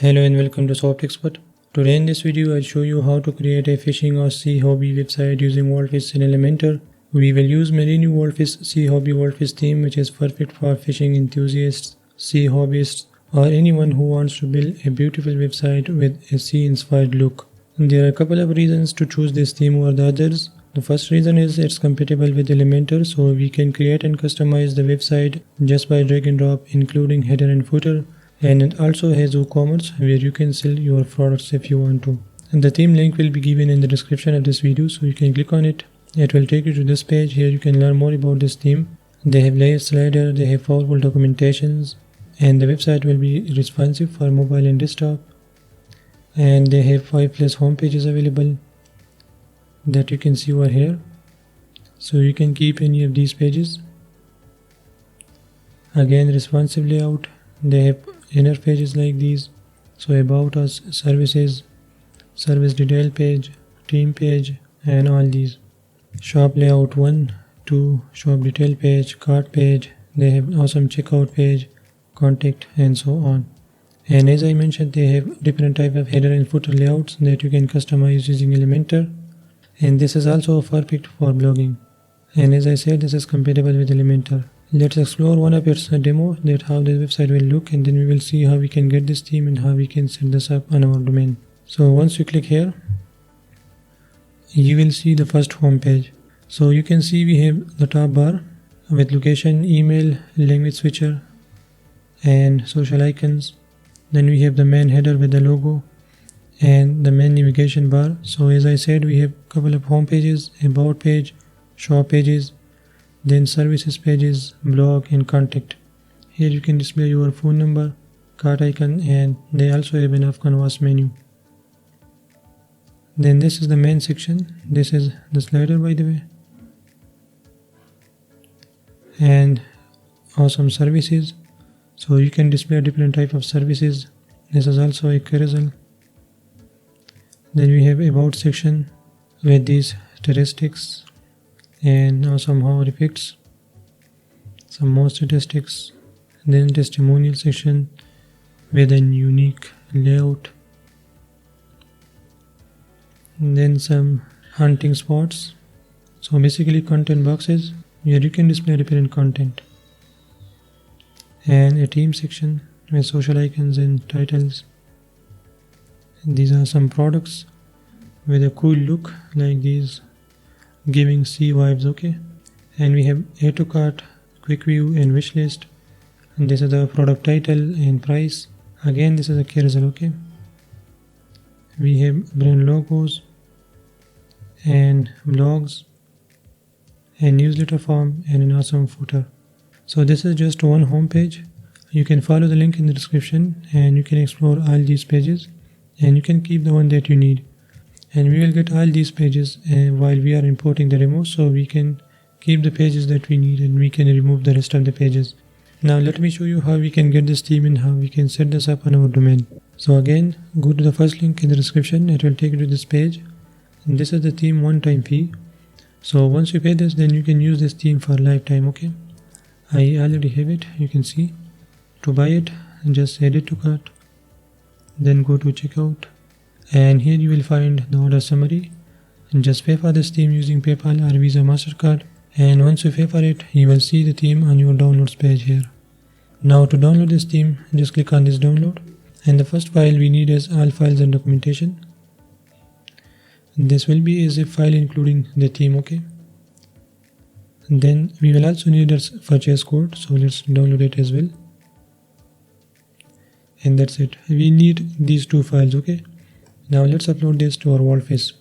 Hello and welcome to softexpert. Today in this video I'll show you how to create a fishing or sea hobby website using WordPress and Elementor. We will use Marino WordPress Sea Hobby WordPress theme, which is perfect for fishing enthusiasts, sea hobbyists, or anyone who wants to build a beautiful website with a sea inspired look. There are a couple of reasons to choose this theme over the others. The first reason is it's compatible with Elementor, so we can create and customize the website just by drag and drop, including header and footer. And it also has WooCommerce, where you can sell your products if you want to. And the theme link will be given in the description of this video, so you can click on it. It will take you to this page. Here you can learn more about this theme. They have layer slider, they have powerful documentations, and the website will be responsive for mobile and desktop. And they have 5+ home pages available that you can see over here. So you can keep any of these pages. Again, responsive layout. They have inner pages like these, so about us, services, service detail page, team page, and all these. Shop layout 1, 2, shop detail page, cart page. They have awesome checkout page, contact, and so on. And as I mentioned, they have different type of header and footer layouts that you can customize using Elementor. And this is also perfect for blogging. And as I said, this is compatible with Elementor. Let's explore one of its demo, that how the website will look, and then we will see how we can get this theme and how we can set this up on our domain. So once you click here, you will see the first home page. So you can see we have the top bar with location, email, language switcher, and social icons. Then we have the main header with the logo and the main navigation bar. So as I said, we have a couple of home pages, about page, shop pages, then services pages, blog, and contact. Here you can display your phone number, cart icon, and they also have enough canvas menu. Then this is the main section. This is the slider, by the way, and awesome services. So you can display different type of services. This is also a carousel. Then we have about section with these statistics and awesome hover effects, some more statistics. Then testimonial section with a unique layout. And then some hunting spots. So basically content boxes where you can display different content. And a team section with social icons and titles. And these are some products with a cool look like these, giving sea vibes, okay. And we have add to cart, quick view, and wish list. And this is the product title and price. Again, this is a carousel, okay. We have brand logos and blogs and newsletter form and an awesome footer. So this is just one home page. You can follow the link in the description and you can explore all these pages, and you can keep the one that you need. And we will get all these pages while we are importing the demo, so we can keep the pages that we need and we can remove the rest of the pages. Now let me show you how we can get this theme and how we can set this up on our domain. So again, go to the first link in the description. It will take you to this page. And this is the theme one-time fee. So once you pay this, then you can use this theme for lifetime, okay. I already have it, you can see. To buy it, just add it to cart. Then go to checkout. And here you will find the order summary, and just pay for this theme using PayPal or Visa MasterCard. And once you pay for it, you will see the theme on your downloads page here. Now to download this theme, just click on this download, and the first file we need is all files and documentation. This will be a zip file including the theme, okay. And then we will also need a purchase code, so let's download it as well. And that's it. We need these two files, okay. Now let's upload this to our WordPress.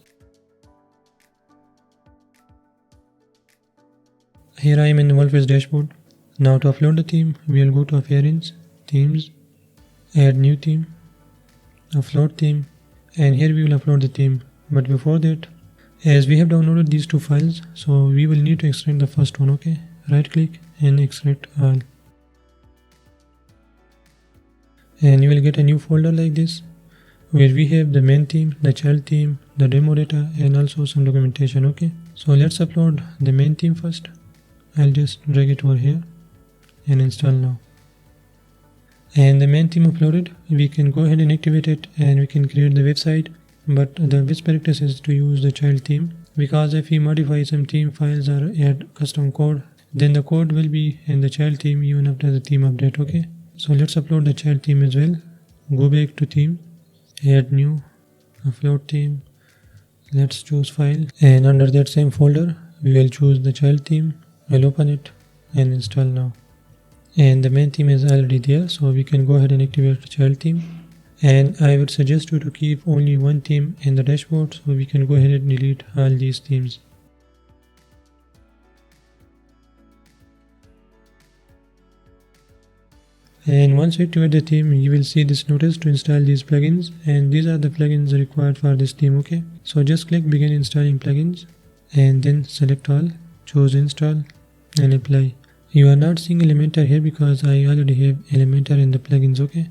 Here I am in the WordPress dashboard. Now to upload the theme, we will go to Appearance, Themes, Add New Theme, Upload Theme, and here we will upload the theme. But before that, as we have downloaded these two files, so we will need to extract the first one, okay. Right click and extract all. And you will get a new folder like this, where we have the main theme, the child theme, the demo data, and also some documentation, okay. So let's upload the main theme first. I'll just drag it over here and install now. And the main theme uploaded, we can go ahead and activate it and we can create the website. But the best practice is to use the child theme, because if we modify some theme files or add custom code, then the code will be in the child theme even after the theme update. Okay, so let's upload the child theme as well. Go back to theme, add new, upload theme. Let's choose file, and under that same folder we will choose the child theme. We'll open it and install now. And the main theme is already there, so we can go ahead and activate the child theme. And I would suggest you to keep only one theme in the dashboard, so we can go ahead and delete all these themes. And once you activate the theme, you will see this notice to install these plugins, and these are the plugins required for this theme. Okay, so just click begin installing plugins and then select all, choose install and apply. You are not seeing Elementor here because I already have Elementor in the plugins. Okay,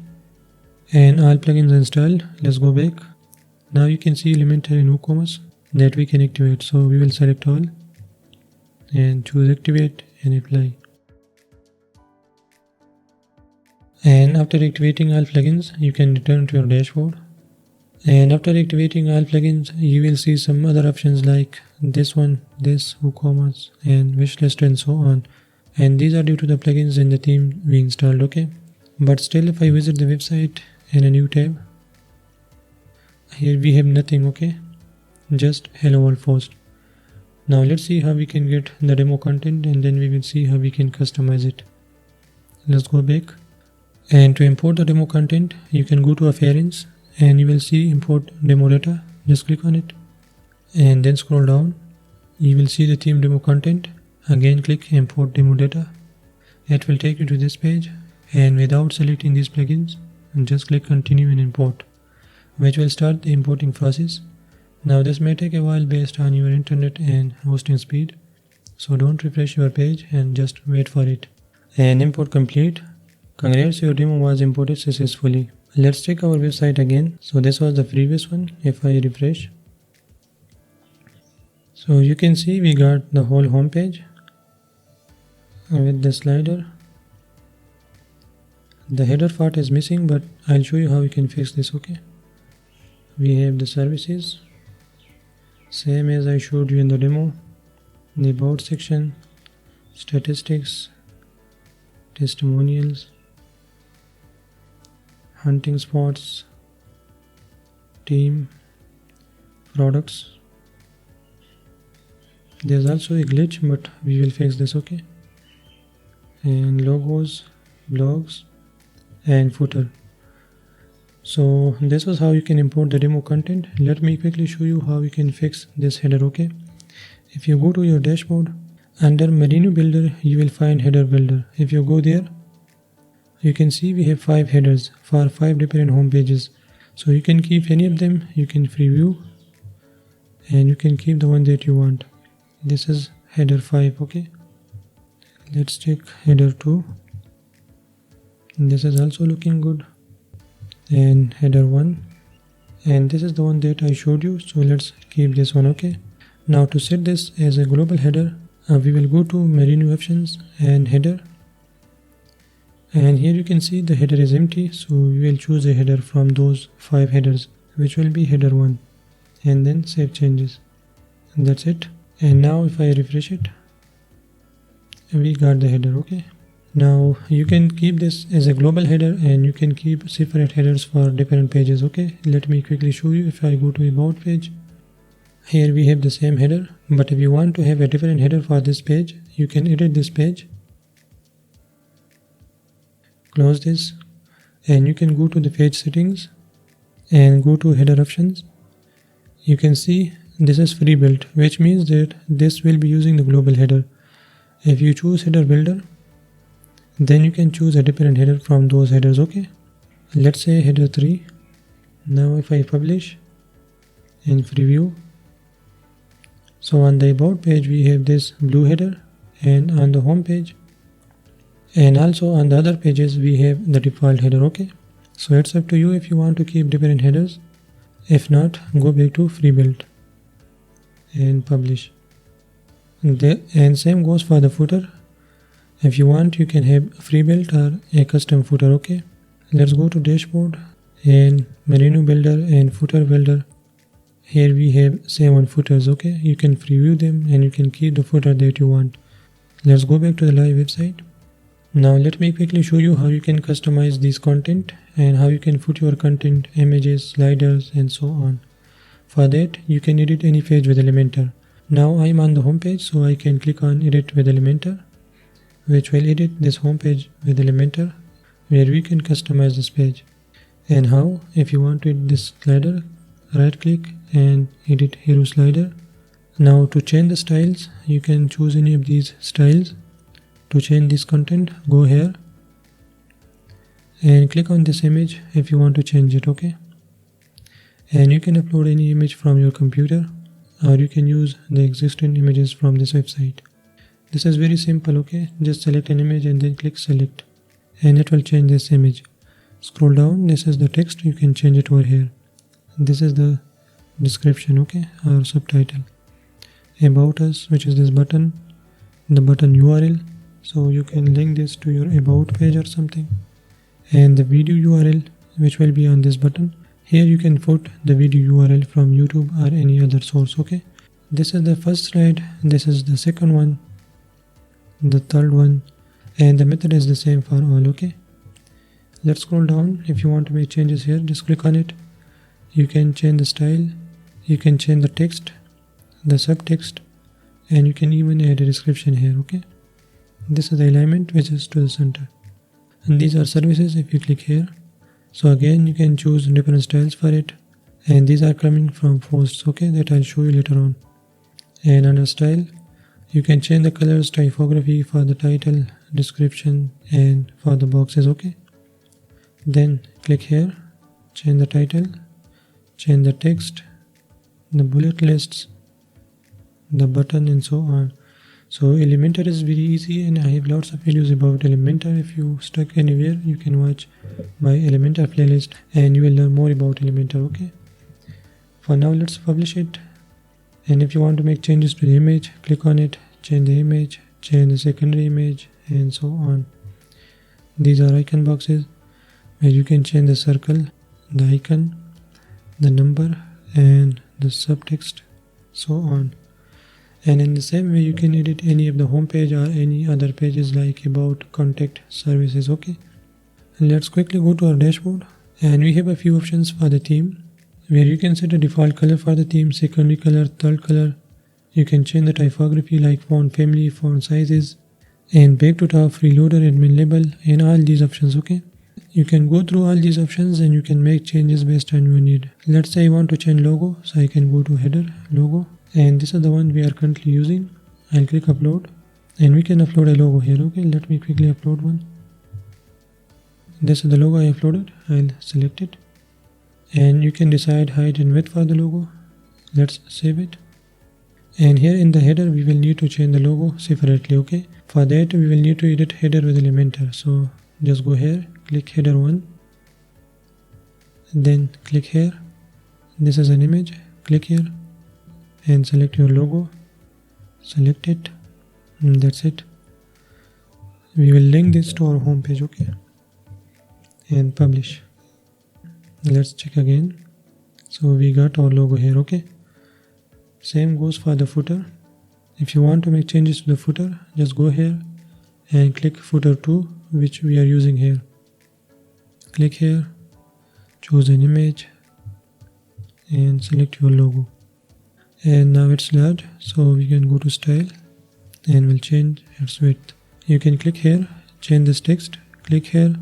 and all plugins installed. Let's go back. Now you can see Elementor in WooCommerce that we can activate, so we will select all and choose activate and apply. And after activating all plugins, you can return to your dashboard. And after activating all plugins, you will see some other options like this one, this, WooCommerce and Wishlist and so on. And these are due to the plugins in the theme we installed. Okay, but still if I visit the website in a new tab, here we have nothing. Okay, just hello world first. Now let's see how we can get the demo content, and then we will see how we can customize it. Let's go back. And to import the demo content, you can go to Appearance and you will see import demo data. Just click on it and then scroll down. You will see the theme demo content. Again click import demo data. It will take you to this page, and without selecting these plugins, just click continue and import, which will start the importing process. Now this may take a while based on your internet and hosting speed, so don't refresh your page and just wait for it. And import complete. Congrats, your demo was imported successfully. Let's check our website again. So this was the previous one. If I refresh, so you can see we got the whole home page with the slider. The header part is missing, but I'll show you how we can fix this. Okay, we have the services, same as I showed you in the demo, the about section, statistics, testimonials, hunting spots, team, products. There's also a glitch, but we will fix this. Okay, and logos, blogs and footer. So this is how you can import the demo content. Let me quickly show you how you can fix this header. Okay, if you go to your dashboard, under Marino Builder you will find header builder. If you go there, you can see we have 5 headers for 5 different home pages. So you can keep any of them, you can preview and you can keep the one that you want. This is header 5. Okay, let's check header 2. This is also looking good, and header 1, and this is the one that I showed you, so let's keep this one. Okay, now to set this as a global header, we will go to Marino options and header, and here you can see the header is empty, so we will choose a header from those 5 headers, which will be header 1, and then save changes, and that's it. And now if I refresh it, we got the header. Okay, now you can keep this as a global header and you can keep separate headers for different pages. Okay, let me quickly show you. If I go to about page, here we have the same header, but if you want to have a different header for this page, you can edit this page, close this, and you can go to the page settings and go to header options. You can see this is free built, which means that this will be using the global header. If you choose header builder, then you can choose a different header from those headers. Okay, let's say header 3. Now if I publish and preview, so on the about page we have this blue header, and on the home page and also on the other pages we have the default header. Okay, so it's up to you if you want to keep different headers. If not, go back to free build and publish. And same goes for the footer. If you want, you can have free built or a custom footer. Okay, Let's go to dashboard and Marino builder and footer builder. Here we have 7 footers. Okay, you can preview them and you can keep the footer that you want. Let's go back to the live website. Now let me quickly show you how you can customize this content and how you can put your content, images, sliders and so on. For that you can edit any page with Elementor. Now I am on the home page, so I can click on edit with Elementor, which will edit this home page with Elementor, where we can customize this page. And how? If you want to edit this slider, right click and edit hero slider. Now to change the styles, you can choose any of these styles. To change this content, go here and click on this image if you want to change it. Okay, and you can upload any image from your computer, or you can use the existing images from this website. This is very simple. Okay, just select an image and then click select and it will change this image. Scroll down, this is the text, you can change it over here. This is the description, okay, or subtitle. About us, which is this button, the button URL, so you can link this to your about page or something, and the video URL, which will be on this button. Here you can put the video URL from YouTube or any other source. Okay, this is the first slide, this is the second one, the third one, and the method is the same for all. Okay, let's scroll down. If you want to make changes here, just click on it. You can change the style, you can change the text, the subtext, and you can even add a description here. Okay, this is the alignment which is to the center, and these are services. If you click here, so again you can choose different styles for it, and these are coming from posts, okay, that I'll show you later on. And under style, you can change the colors, typography for the title, description, and for the boxes. Okay, then click here, change the title, change the text, the bullet lists, the button, and so on. So Elementor is very easy, and I have lots of videos about Elementor. If you stuck anywhere, you can watch my Elementor playlist and you will learn more about Elementor. Okay, for now let's publish it, and if you want to make changes to the image, click on it, change the image, change the secondary image, and so on. These are icon boxes where you can change the circle, the icon, the number, and the subtext, so on. And in the same way you can edit any of the home page or any other pages like about, contact, services. Okay, and let's quickly go to our dashboard, and we have a few options for the theme, where you can set a default color for the theme, secondary color, third color. You can change the typography like font family, font sizes, and back to top, freeloader, admin label, and all these options. Okay, you can go through all these options and you can make changes based on your need. Let's say I want to change logo, so I can go to header, logo, and this is the one we are currently using. I'll click upload, and we can upload a logo here. Okay, let me quickly upload one. This is the logo I uploaded. I'll select it, and you can decide height and width for the logo. Let's save it, and here in the header we will need to change the logo separately. Okay, for that we will need to edit header with Elementor. So just go here, click header 1, then click here. This is an image, click here and select your logo, select it, and that's it. We will link this to our home page. Okay, and publish. Let's check again. So we got our logo here. Okay, same goes for the footer. If you want to make changes to the footer, just go here and click footer 2, which we are using here. Click here, choose an image and select your logo. And now it's large, so we can go to style and we'll change its width. You can click here, change this text, click here,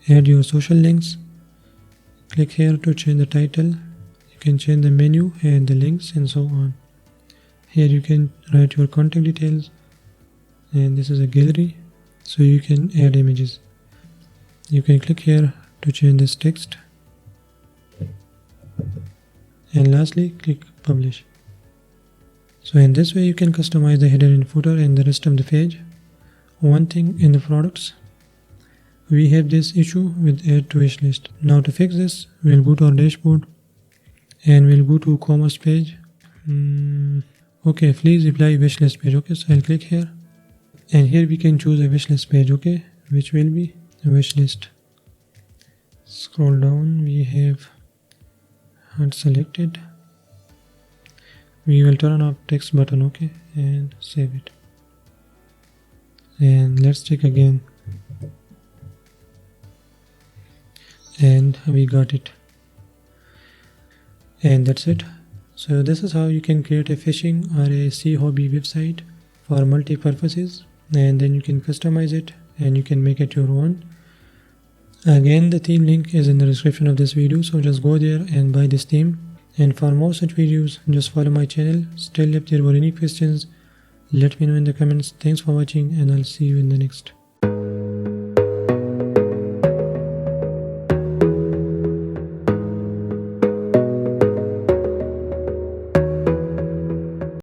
add your social links, click here to change the title. You can change the menu and the links and so on. Here you can write your contact details, and this is a gallery, so you can add images. You can click here to change this text, and lastly click publish. So in this way you can customize the header and footer and the rest of the page. One thing in the products, we have this issue with add to wishlist. Now to fix this, we'll go to our dashboard and we'll go to commerce page. Okay, please apply wishlist page. Okay, so I'll click here, and here we can choose a wishlist page. Okay, which will be a wishlist. Scroll down, we have heart selected. We will turn off text button, okay, and save it. And let's check again. And we got it. And that's it. So this is how you can create a fishing or a sea hobby website for multi-purposes, and then you can customize it and you can make it your own. Again, the theme link is in the description of this video, so just go there and buy this theme. And for more such videos, just follow my channel. Still, if there were any questions, let me know in the comments. Thanks for watching, and I'll see you in the next.